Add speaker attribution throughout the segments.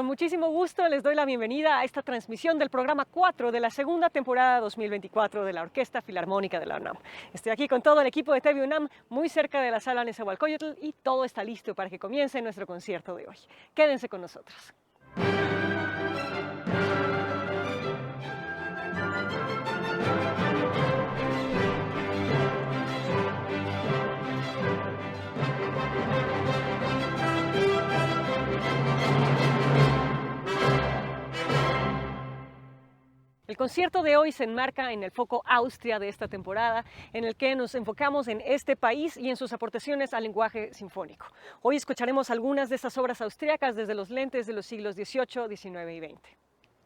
Speaker 1: Con muchísimo gusto les doy la bienvenida a esta transmisión del programa 4 de la segunda temporada 2024 de la Orquesta Filarmónica de la UNAM. Estoy aquí con todo el equipo de TV UNAM, muy cerca de la sala Nezahualcóyotl, y todo está listo para que comience nuestro concierto de hoy. Quédense con nosotros. El concierto de hoy se enmarca en el foco Austria de esta temporada, en el que nos enfocamos en este país y en sus aportaciones al lenguaje sinfónico. Hoy escucharemos algunas de estas obras austriacas desde los lentes de los siglos XVIII, XIX y XX.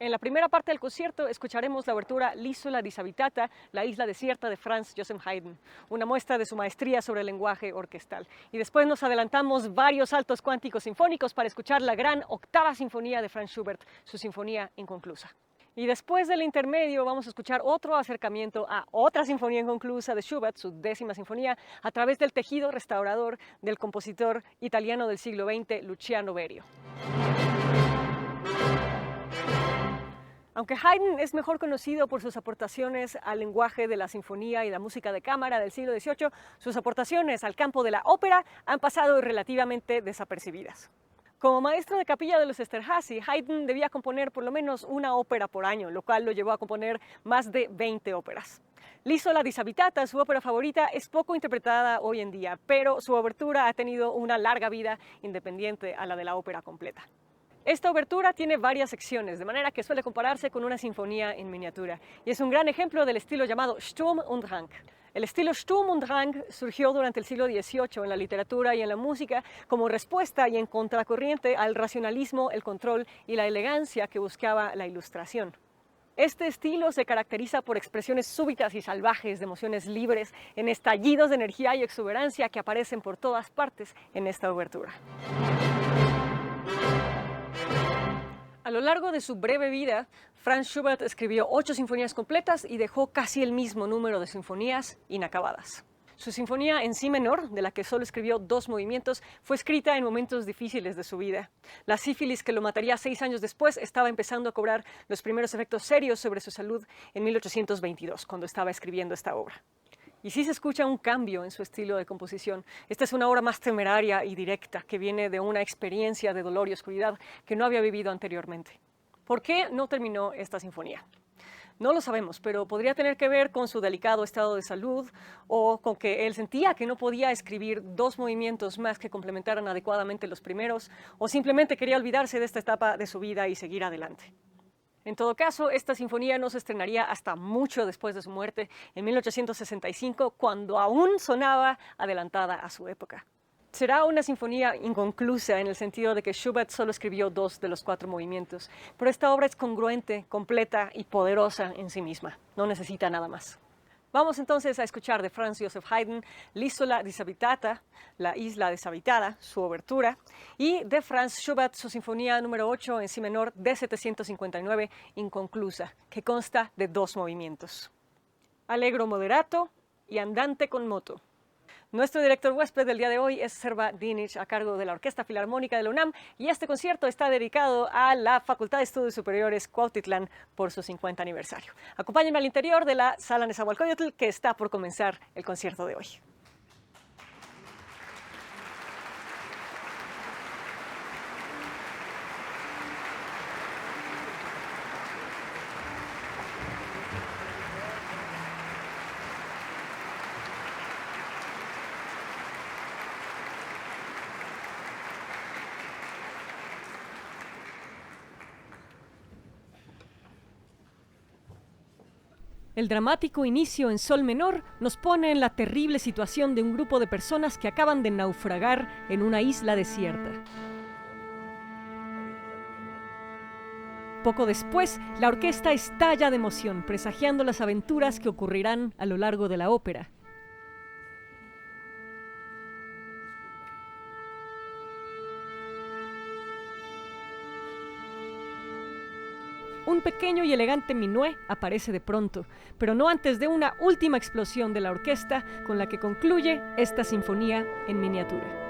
Speaker 1: En la primera parte del concierto escucharemos la obertura L'Isola disabitata, la isla desierta de Franz Joseph Haydn, una muestra de su maestría sobre el lenguaje orquestal. Y después nos adelantamos varios saltos cuánticos sinfónicos para escuchar la gran octava sinfonía de Franz Schubert, su sinfonía inconclusa. Y después del intermedio vamos a escuchar otro acercamiento a otra sinfonía inconclusa de Schubert, su 10ª sinfonía, a través del tejido restaurador del compositor italiano del siglo XX, Luciano Berio. Aunque Haydn es mejor conocido por sus aportaciones al lenguaje de la sinfonía y la música de cámara del siglo XVIII, sus aportaciones al campo de la ópera han pasado relativamente desapercibidas. Como maestro de capilla de los Esterházy, Haydn debía componer por lo menos una ópera por año, lo cual lo llevó a componer más de 20 óperas. L'Isola disabitata, su ópera favorita, es poco interpretada hoy en día, pero su obertura ha tenido una larga vida independiente a la de la ópera completa. Esta obertura tiene varias secciones, de manera que suele compararse con una sinfonía en miniatura, y es un gran ejemplo del estilo llamado Sturm und Drang. El estilo Sturm und Drang surgió durante el siglo XVIII en la literatura y en la música como respuesta y en contracorriente al racionalismo, el control y la elegancia que buscaba la Ilustración. Este estilo se caracteriza por expresiones súbitas y salvajes de emociones libres en estallidos de energía y exuberancia que aparecen por todas partes en esta obertura. A lo largo de su breve vida, Franz Schubert escribió 8 sinfonías completas y dejó casi el mismo número de sinfonías inacabadas. Su sinfonía en si menor, de la que solo escribió 2 movimientos, fue escrita en momentos difíciles de su vida. La sífilis que lo mataría 6 años después estaba empezando a cobrar los primeros efectos serios sobre su salud en 1822, cuando estaba escribiendo esta obra. Y sí se escucha un cambio en su estilo de composición. Esta es una obra más temeraria y directa, que viene de una experiencia de dolor y oscuridad que no había vivido anteriormente. ¿Por qué no terminó esta sinfonía? No lo sabemos, pero podría tener que ver con su delicado estado de salud o con que él sentía que no podía escribir 2 movimientos más que complementaran adecuadamente los primeros, o simplemente quería olvidarse de esta etapa de su vida y seguir adelante. En todo caso, esta sinfonía no se estrenaría hasta mucho después de su muerte, en 1865, cuando aún sonaba adelantada a su época. Será una sinfonía inconclusa en el sentido de que Schubert solo escribió 2 de los 4 movimientos, pero esta obra es congruente, completa y poderosa en sí misma. No necesita nada más. Vamos entonces a escuchar de Franz Joseph Haydn L'Isola disabitata, la isla deshabitada, su obertura, y de Franz Schubert su sinfonía número 8 en si menor de 759, inconclusa, que consta de 2 movimientos. Allegro moderato y andante con moto. Nuestro director huésped del día de hoy es Serva Dinic, a cargo de la Orquesta Filarmónica de la UNAM, y este concierto está dedicado a la Facultad de Estudios Superiores Cuautitlán por su 50 aniversario. Acompáñenme al interior de la sala Nezahualcóyotl, que está por comenzar el concierto de hoy. El dramático inicio en sol menor nos pone en la terrible situación de un grupo de personas que acaban de naufragar en una isla desierta. Poco después, la orquesta estalla de emoción, presagiando las aventuras que ocurrirán a lo largo de la ópera. Un pequeño y elegante minué aparece de pronto, pero no antes de una última explosión de la orquesta con la que concluye esta sinfonía en miniatura.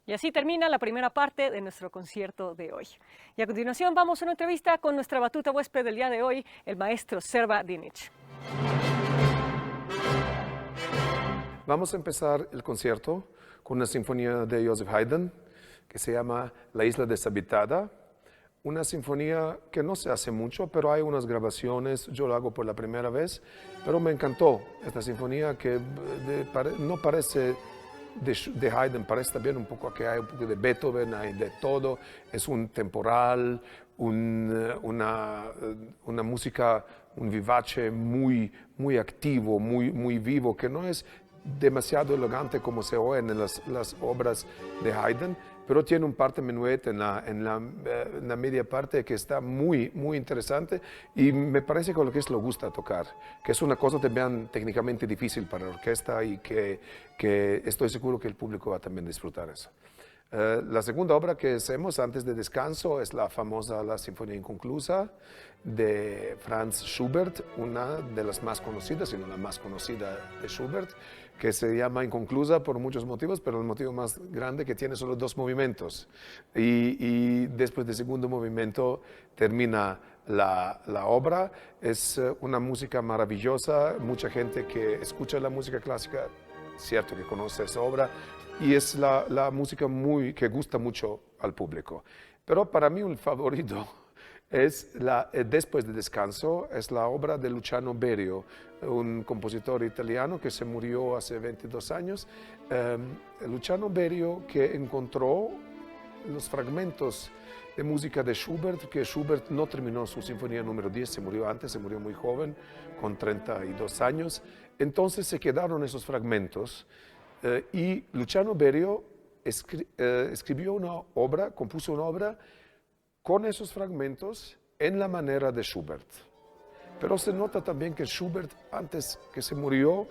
Speaker 1: Y así termina la primera parte de nuestro concierto de hoy. Y a continuación vamos a una entrevista con nuestra batuta huésped del día de hoy, el maestro Serva Dinic.
Speaker 2: Vamos a empezar el concierto con una sinfonía de Joseph Haydn que se llama La isla deshabitada. Una sinfonía que no se hace mucho, pero hay unas grabaciones, yo lo hago por la primera vez, pero me encantó esta sinfonía que no parece de Haydn, parece también un poco que hay un poco de Beethoven, hay de todo, es un temporal, una música, un vivace muy activo, muy vivo, que no es demasiado elegante como se oye en las obras de Haydn, pero tiene un parte menuet en la media parte que está muy interesante y me parece que lo que es lo gusta tocar, que es una cosa también técnicamente difícil para la orquesta y que estoy seguro que el público va a también disfrutar eso. La segunda obra que hacemos antes de descanso es la famosa La Sinfonía Inconclusa de Franz Schubert, una de las más conocidas, sino la más conocida de Schubert, que se llama Inconclusa por muchos motivos, pero el motivo más grande que tiene solo 2 movimientos. Y después del segundo movimiento termina la obra. Es una música maravillosa, mucha gente que escucha la música clásica, cierto que conoce esa obra, y es la música que gusta mucho al público. Pero para mí un favorito es Después de descanso, es la obra de Luciano Berio, un compositor italiano que se murió hace 22 años. Luciano Berio, que encontró los fragmentos de música de Schubert, que Schubert no terminó su sinfonía número 10, se murió antes, se murió muy joven, con 32 años. Entonces se quedaron esos fragmentos y Luciano Berio escribió una obra, compuso una obra con esos fragmentos en la manera de Schubert. Pero se nota también que Schubert, antes que se murió,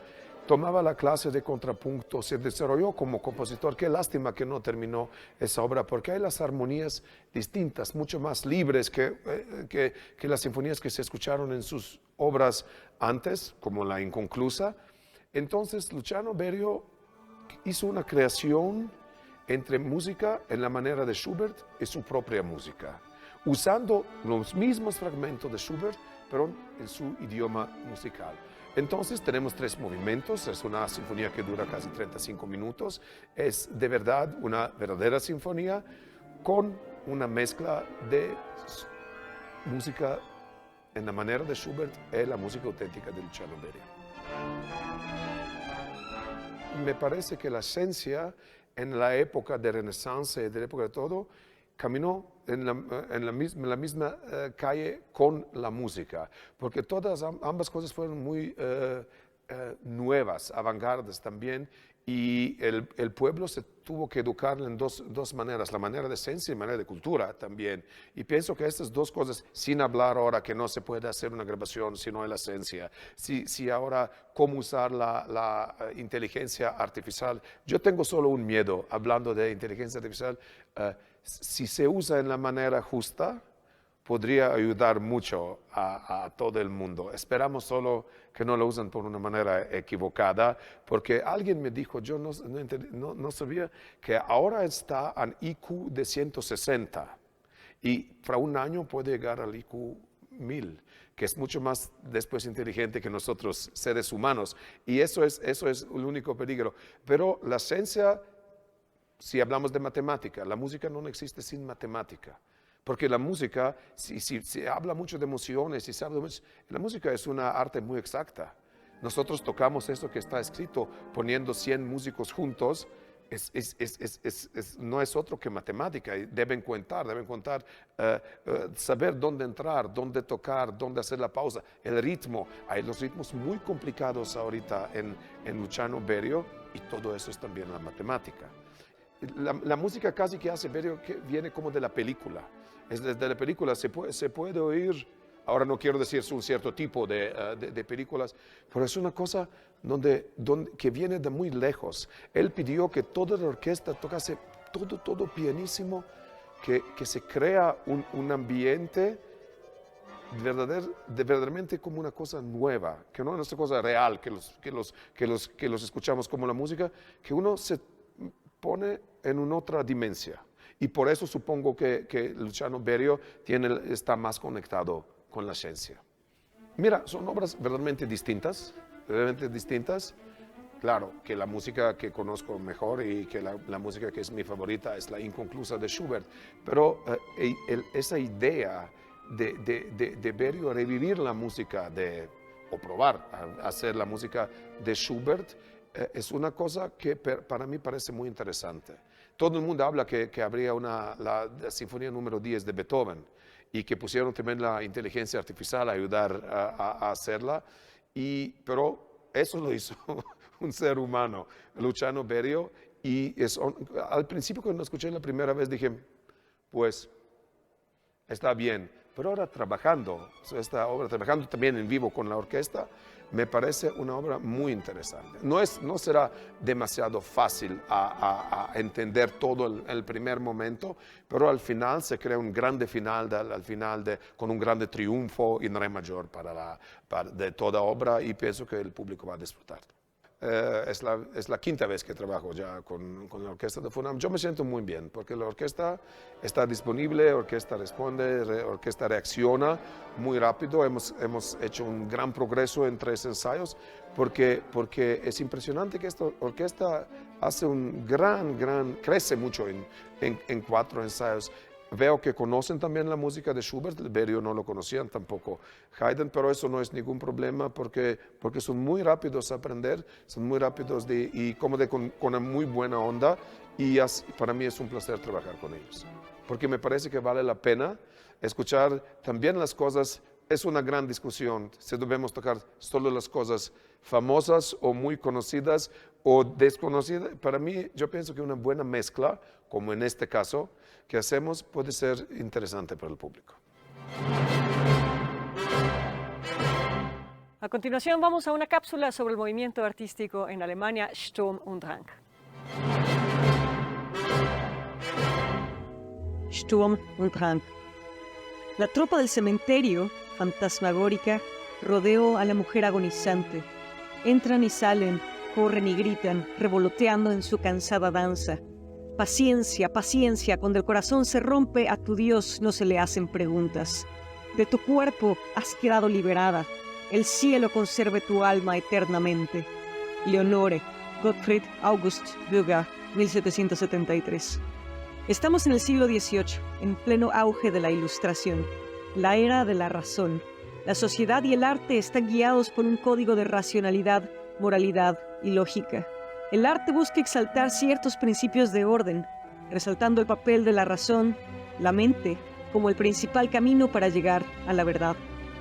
Speaker 2: tomaba la clase de contrapunto, se desarrolló como compositor. Qué lástima que no terminó esa obra, porque hay las armonías distintas, mucho más libres que las sinfonías que se escucharon en sus obras antes, como la Inconclusa. Entonces, Luciano Berio hizo una creación entre música en la manera de Schubert y su propia música, usando los mismos fragmentos de Schubert, pero en su idioma musical. Entonces tenemos 3 movimientos, es una sinfonía que dura casi 35 minutos, es de verdad una verdadera sinfonía con una mezcla de música en la manera de Schubert y la música auténtica de Luciano Berio. Me parece que la esencia en la época de Renaissance y de la época de todo, caminó en la misma calle con la música, porque ambas cosas fueron muy nuevas, avant-gardes también, y el pueblo se tuvo que educar en dos maneras, la manera de ciencia y la manera de cultura también. Y pienso que estas 2 cosas, sin hablar ahora que no se puede hacer una grabación si no hay la ciencia, si ahora cómo usar la inteligencia artificial. Yo tengo solo un miedo, hablando de inteligencia artificial, si se usa en la manera justa, podría ayudar mucho a todo el mundo. Esperamos solo que no lo usen por una manera equivocada, porque alguien me dijo, yo no sabía que ahora está en IQ de 160 y para un año puede llegar al IQ 1000, que es mucho más después inteligente que nosotros seres humanos, y eso es el único peligro. Pero la ciencia, si hablamos de matemática, la música no existe sin matemática. Porque la música, si se habla mucho de emociones, la música es una arte muy exacta. Nosotros tocamos eso que está escrito, poniendo 100 músicos juntos, no es otro que matemática. Deben contar, saber dónde entrar, dónde tocar, dónde hacer la pausa, el ritmo. Hay los ritmos muy complicados ahorita en Luciano Berio, y todo eso es también la matemática. La música casi que hace Berio que viene como de la película. Es desde la película, se puede oír, ahora no quiero decir es un cierto tipo de películas, pero es una cosa que viene de muy lejos. Él pidió que toda la orquesta tocase todo pianísimo, que se crea un ambiente verdaderamente como una cosa nueva, que no es una cosa real, que los escuchamos como la música, que uno pone en una otra dimensión. Y por eso supongo que Luciano Berio está más conectado con la ciencia. Mira, son obras verdaderamente distintas. Claro, que la música que conozco mejor y que la música que es mi favorita es la inconclusa de Schubert, pero esa idea de Berio revivir la música o probar a hacer la música de Schubert es una cosa que para mí parece muy interesante. Todo el mundo habla que habría la Sinfonía número 10 de Beethoven y que pusieron también la inteligencia artificial a ayudar a hacerla, pero eso lo hizo un ser humano, Luciano Berio, y al principio cuando lo escuché la primera vez dije, pues está bien, pero ahora trabajando también en vivo con la orquesta, me parece una obra muy interesante. No será demasiado fácil a entender todo el primer momento, pero al final se crea un grande final, con un grande triunfo en re mayor de toda obra, y pienso que el público va a disfrutar. Es la quinta vez que trabajo ya con la orquesta de FUNAM. Yo me siento muy bien porque la orquesta está disponible, la orquesta responde, la orquesta reacciona muy rápido. Hemos hecho un gran progreso en 3 ensayos porque es impresionante que esta orquesta hace crece mucho en 4 ensayos. Veo que conocen también la música de Schubert, Berio no lo conocían tampoco Haydn, pero eso no es ningún problema porque son muy rápidos a aprender, son muy rápidos con una muy buena onda, y para mí es un placer trabajar con ellos. Porque me parece que vale la pena escuchar también las cosas. Es una gran discusión si debemos tocar solo las cosas famosas o muy conocidas o desconocidas. Para mí, yo pienso que una buena mezcla, como en este caso, que hacemos, puede ser interesante para el público.
Speaker 1: A continuación vamos a una cápsula sobre el movimiento artístico en Alemania, Sturm und Drang.
Speaker 3: Sturm und Drang. La tropa del cementerio, fantasmagórica, rodeó a la mujer agonizante. Entran y salen, corren y gritan, revoloteando en su cansada danza. Paciencia, paciencia, cuando el corazón se rompe, a tu Dios no se le hacen preguntas. De tu cuerpo has quedado liberada. El cielo conserve tu alma eternamente. Leonore, Gottfried August Bürger, 1773. Estamos en el siglo XVIII, en pleno auge de la Ilustración, la era de la razón. La sociedad y el arte están guiados por un código de racionalidad, moralidad y lógica. El arte busca exaltar ciertos principios de orden, resaltando el papel de la razón, la mente, como el principal camino para llegar a la verdad.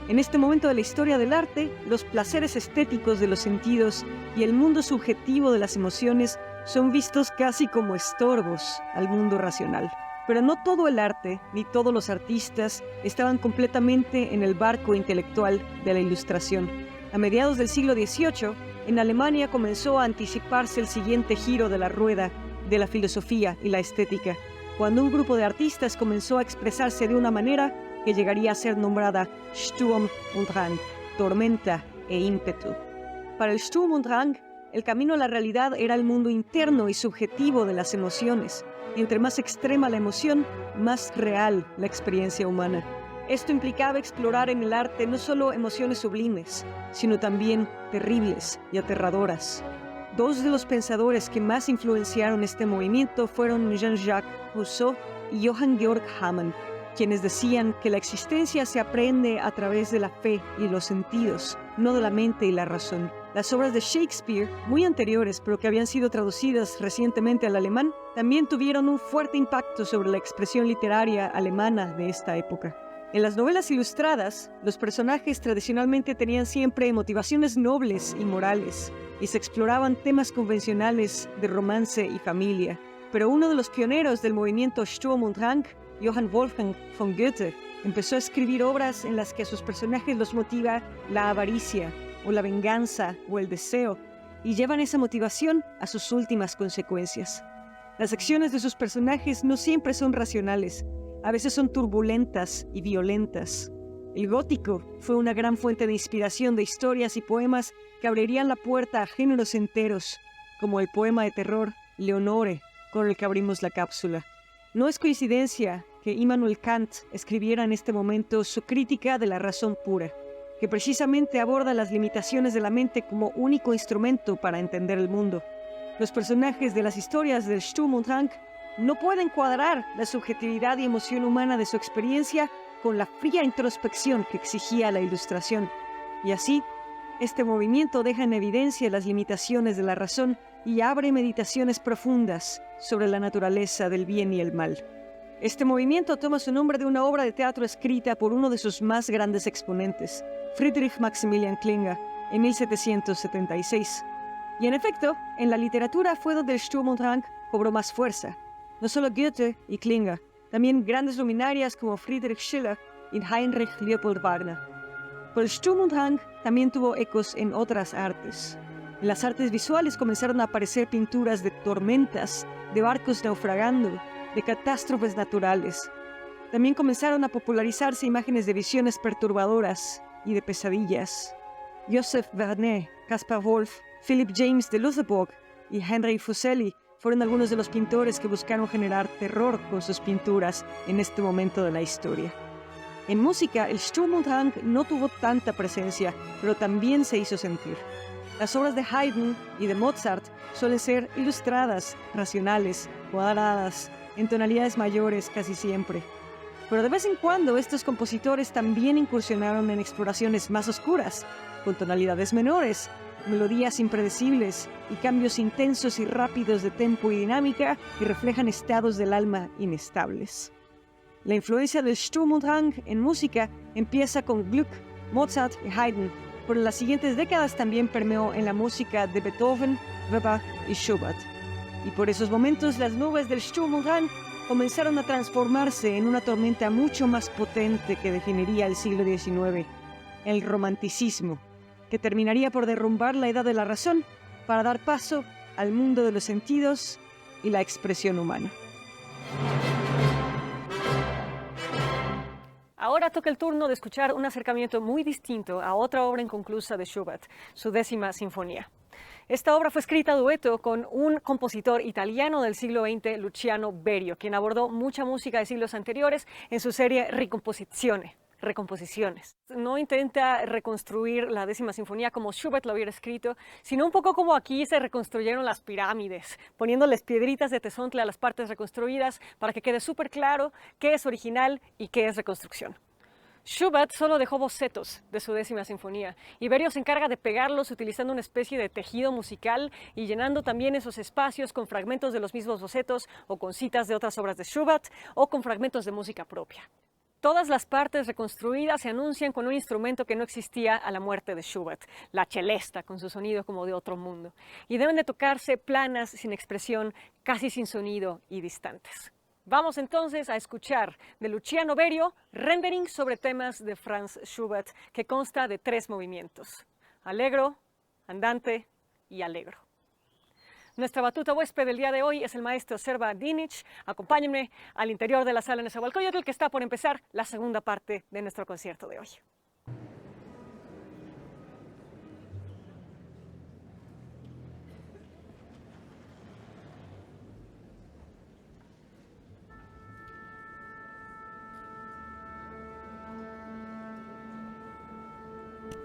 Speaker 3: En este momento de la historia del arte, los placeres estéticos de los sentidos y el mundo subjetivo de las emociones son vistos casi como estorbos al mundo racional. Pero no todo el arte, ni todos los artistas, estaban completamente en el barco intelectual de la Ilustración. A mediados del siglo XVIII, en Alemania comenzó a anticiparse el siguiente giro de la rueda de la filosofía y la estética, cuando un grupo de artistas comenzó a expresarse de una manera que llegaría a ser nombrada Sturm und Drang, tormenta e ímpetu. Para el Sturm und Drang, el camino a la realidad era el mundo interno y subjetivo de las emociones. Entre más extrema la emoción, más real la experiencia humana. Esto implicaba explorar en el arte no solo emociones sublimes, sino también terribles y aterradoras. 2 de los pensadores que más influenciaron este movimiento fueron Jean-Jacques Rousseau y Johann Georg Hamann, quienes decían que la existencia se aprende a través de la fe y los sentidos, no de la mente y la razón. Las obras de Shakespeare, muy anteriores pero que habían sido traducidas recientemente al alemán, también tuvieron un fuerte impacto sobre la expresión literaria alemana de esta época. En las novelas ilustradas, los personajes tradicionalmente tenían siempre motivaciones nobles y morales, y se exploraban temas convencionales de romance y familia. Pero uno de los pioneros del movimiento Sturm und Drang, Johann Wolfgang von Goethe, empezó a escribir obras en las que a sus personajes los motiva la avaricia, o la venganza, o el deseo, y llevan esa motivación a sus últimas consecuencias. Las acciones de sus personajes no siempre son racionales, a veces son turbulentas y violentas. El gótico fue una gran fuente de inspiración de historias y poemas que abrirían la puerta a géneros enteros, como el poema de terror Leonore con el que abrimos la cápsula. No es coincidencia que Immanuel Kant escribiera en este momento su crítica de la razón pura, que precisamente aborda las limitaciones de la mente como único instrumento para entender el mundo. Los personajes de las historias del Sturm und Drang no pueden cuadrar la subjetividad y emoción humana de su experiencia con la fría introspección que exigía la Ilustración. Y así, este movimiento deja en evidencia las limitaciones de la razón y abre meditaciones profundas sobre la naturaleza del bien y el mal. Este movimiento toma su nombre de una obra de teatro escrita por uno de sus más grandes exponentes, Friedrich Maximilian Klinger, en 1776. Y en efecto, en la literatura fue donde el Sturm und Drang cobró más fuerza. No solo Goethe y Klinger, también grandes luminarias como Friedrich Schiller y Heinrich Leopold Wagner. Pero el Sturm und Drang también tuvo ecos en otras artes. En las artes visuales comenzaron a aparecer pinturas de tormentas, de barcos naufragando, de catástrofes naturales. También comenzaron a popularizarse imágenes de visiones perturbadoras y de pesadillas. Joseph Vernet, Caspar Wolf, Philip James de Loutherbourg y Henry Fuseli fueron algunos de los pintores que buscaron generar terror con sus pinturas en este momento de la historia. En música, el Sturm und Drang no tuvo tanta presencia, pero también se hizo sentir. Las obras de Haydn y de Mozart suelen ser ilustradas, racionales, cuadradas, en tonalidades mayores casi siempre. Pero de vez en cuando estos compositores también incursionaron en exploraciones más oscuras, con tonalidades menores, melodías impredecibles y cambios intensos y rápidos de tempo y dinámica que reflejan estados del alma inestables. La influencia del Sturm und Drang en música empieza con Gluck, Mozart y Haydn, pero en las siguientes décadas también permeó en la música de Beethoven, Weber y Schubert. Y por esos momentos las nubes del Sturm und Drang comenzaron a transformarse en una tormenta mucho más potente que definiría el siglo XIX, el romanticismo, que terminaría por derrumbar la edad de la razón para dar paso al mundo de los sentidos y la expresión humana.
Speaker 1: Ahora toca el turno de escuchar un acercamiento muy distinto a otra obra inconclusa de Schubert, su 10ª Sinfonía. Esta obra fue escrita a dueto con un compositor italiano del siglo XX, Luciano Berio, quien abordó mucha música de siglos anteriores en su serie Recomposiciones. No intenta reconstruir la 10ª Sinfonía como Schubert lo hubiera escrito, sino un poco como aquí se reconstruyeron las pirámides, poniéndoles piedritas de tezontle a las partes reconstruidas para que quede súper claro qué es original y qué es reconstrucción. Schubert solo dejó bocetos de su 10ª Sinfonía y Berio se encarga de pegarlos utilizando una especie de tejido musical y llenando también esos espacios con fragmentos de los mismos bocetos o con citas de otras obras de Schubert o con fragmentos de música propia. Todas las partes reconstruidas se anuncian con un instrumento que no existía a la muerte de Schubert, la celesta, con su sonido como de otro mundo, y deben de tocarse planas, sin expresión, casi sin sonido y distantes. Vamos entonces a escuchar de Luciano Berio Rendering sobre temas de Franz Schubert, que consta de 3 movimientos: allegro, andante y allegro. Nuestra batuta huésped del día de hoy es el maestro Serva Dinic. Acompáñenme al interior de la sala Nezahualcóyotl, que está por empezar la segunda parte de nuestro concierto de hoy.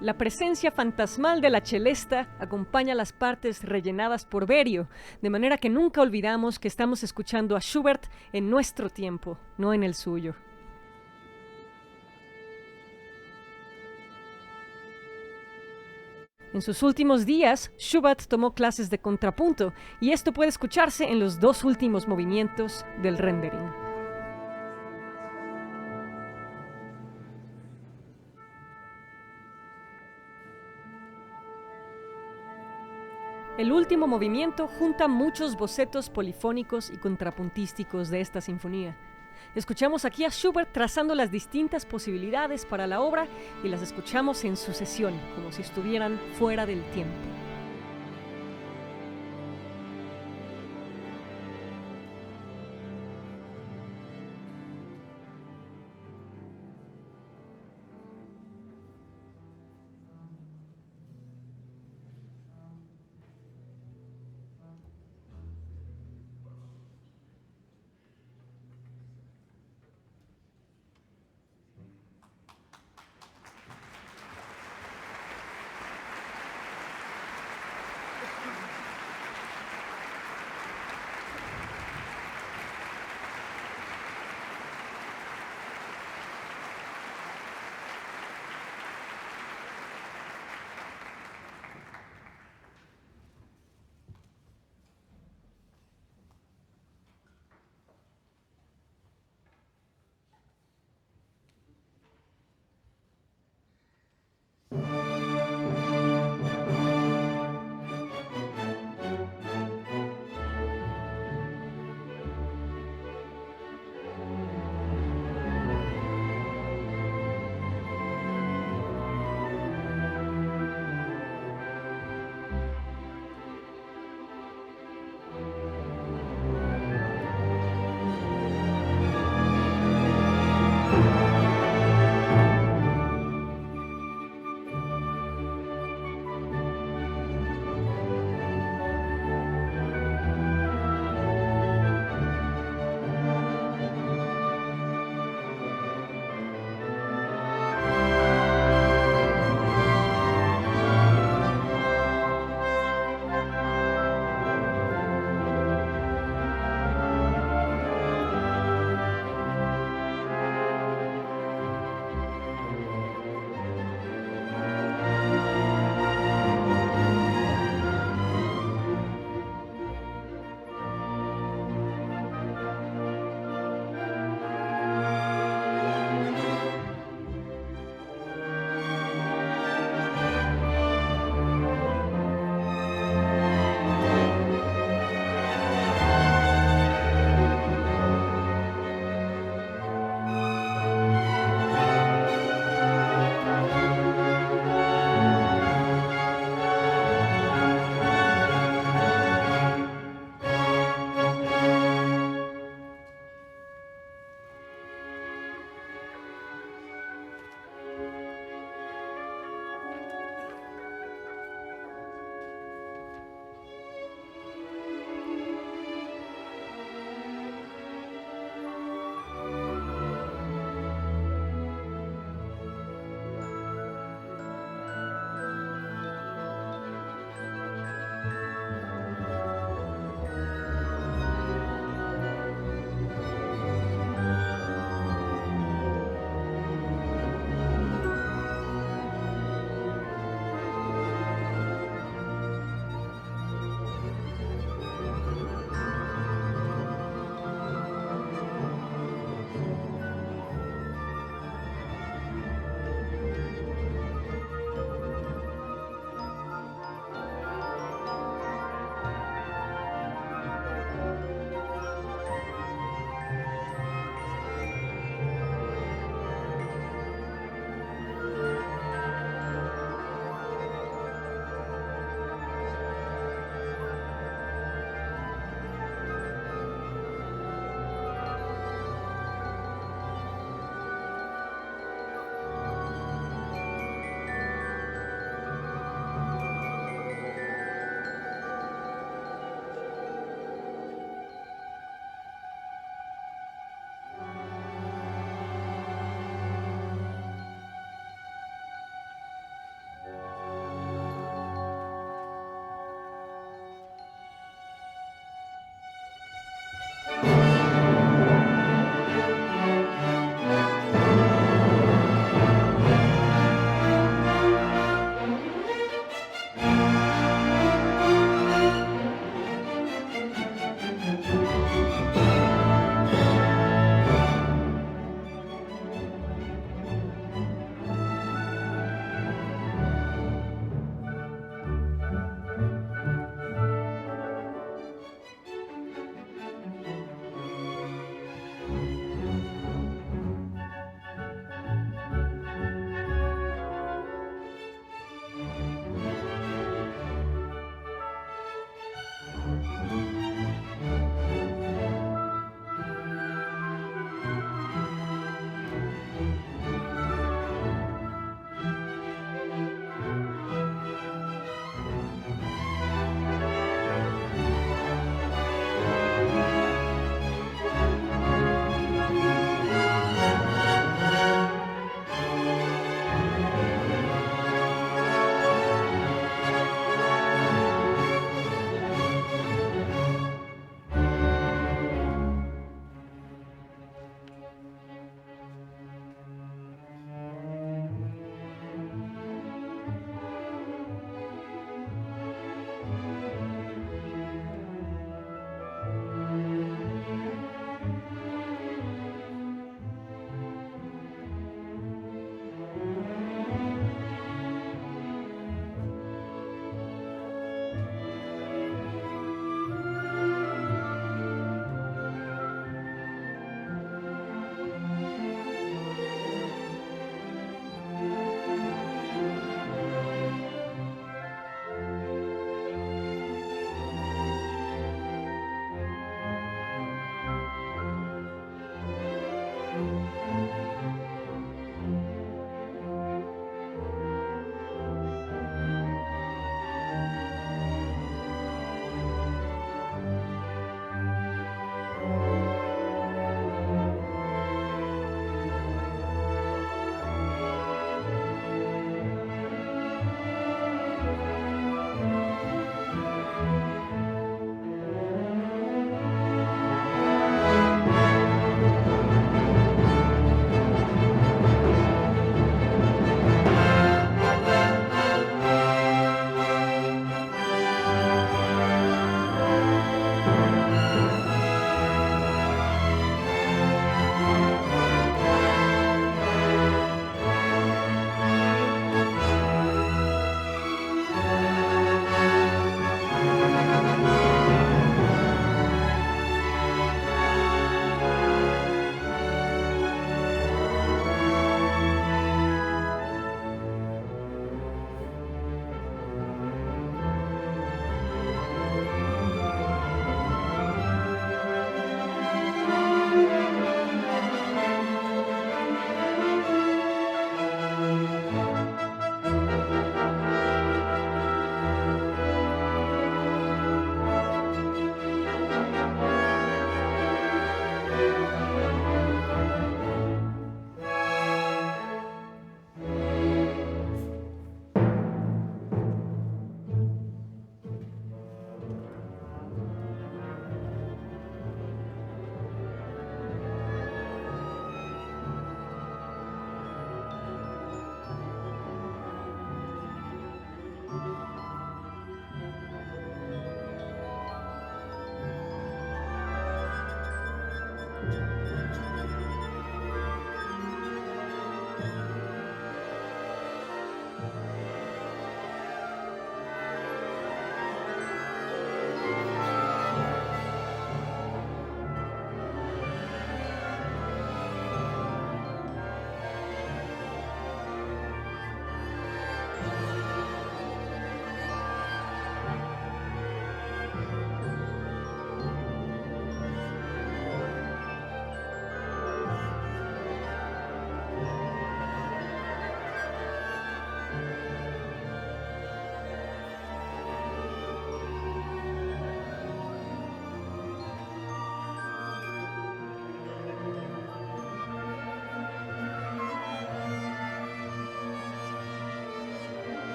Speaker 1: La presencia fantasmal de la celesta acompaña las partes rellenadas por Berio, de manera que nunca olvidamos que estamos escuchando a Schubert en nuestro tiempo, no en el suyo. En sus últimos días, Schubert tomó clases de contrapunto, y esto puede escucharse en los 2 últimos movimientos del Rendering. El último movimiento junta muchos bocetos polifónicos y contrapuntísticos de esta sinfonía. Escuchamos aquí a Schubert trazando las distintas posibilidades para la obra y las escuchamos en sucesión, como si estuvieran fuera del tiempo.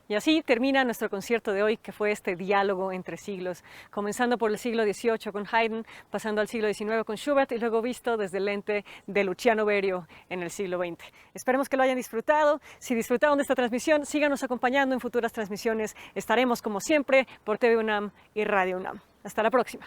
Speaker 1: Y así termina nuestro concierto de hoy, que fue este diálogo entre siglos, comenzando por el siglo XVIII con Haydn, pasando al siglo XIX con Schubert y luego visto desde el lente de Luciano Berio en el siglo XX. Esperemos que lo hayan disfrutado. Si disfrutaron de esta transmisión, síganos acompañando en futuras transmisiones. Estaremos, como siempre, por TV UNAM y Radio UNAM. Hasta la próxima.